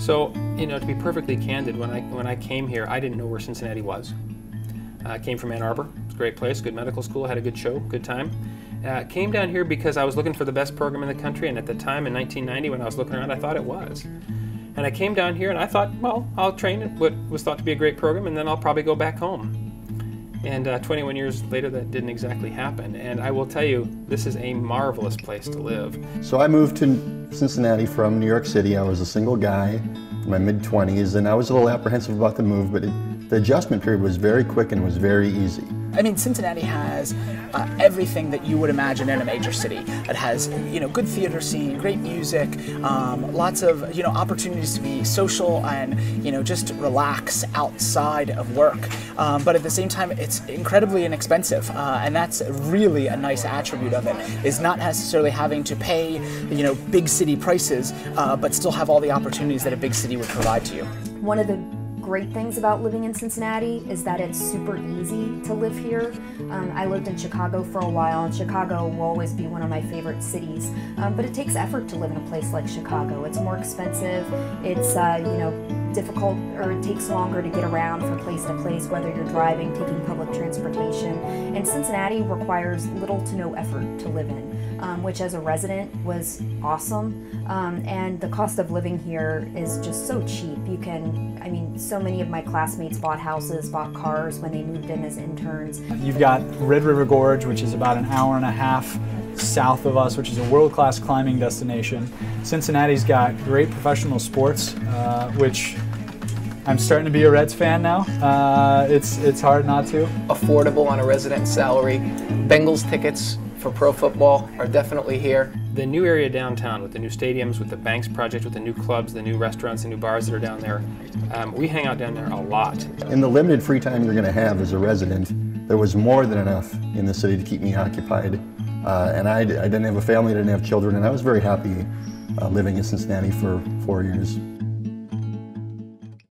So, to be perfectly candid, when I came here, I didn't know where Cincinnati was. I came from Ann Arbor. It's a great place, good medical school, had a good show, good time. Came down here because I was looking for the best program in the country, and at the time in 1990 when I was looking around, I thought it was. And I came down here and I thought, well, I'll train in what was thought to be a great program, and then I'll probably go back home. And 21 years later, that didn't exactly happen. And I will tell you, this is a marvelous place to live. So I moved to Cincinnati from New York City. I was a single guy in my mid-20s, and I was a little apprehensive about the move, but the adjustment period was very quick and was very easy. I mean, Cincinnati has everything that you would imagine in a major city. It has, good theater scene, great music, lots of, opportunities to be social and, just relax outside of work. But at the same time, it's incredibly inexpensive, and that's really a nice attribute of it, is not necessarily having to pay, big city prices, but still have all the opportunities that a big city would provide to you. One of the great things about living in Cincinnati is that it's super easy to live here. I lived in Chicago for a while, and Chicago will always be one of my favorite cities, but it takes effort to live in a place like Chicago. It's more expensive, it's difficult, or it takes longer to get around from place to place, whether you're driving, taking public transportation, and Cincinnati requires little to no effort to live in, which as a resident was awesome, and the cost of living here is just so cheap. So many of my classmates bought houses, bought cars when they moved in as interns. You've got Red River Gorge, which is about an hour and a half south of us, which is a world-class climbing destination. Cincinnati's got great professional sports, which I'm starting to be a Reds fan now. It's hard not to. Affordable on a resident salary. Bengals tickets for pro football are definitely here. The new area downtown with the new stadiums, with the Banks project, with the new clubs, the new restaurants, the new bars that are down there, we hang out down there a lot. In the limited free time you're going to have as a resident, there was more than enough in the city to keep me occupied. And I didn't have a family, I didn't have children, and I was very happy living in Cincinnati for 4 years.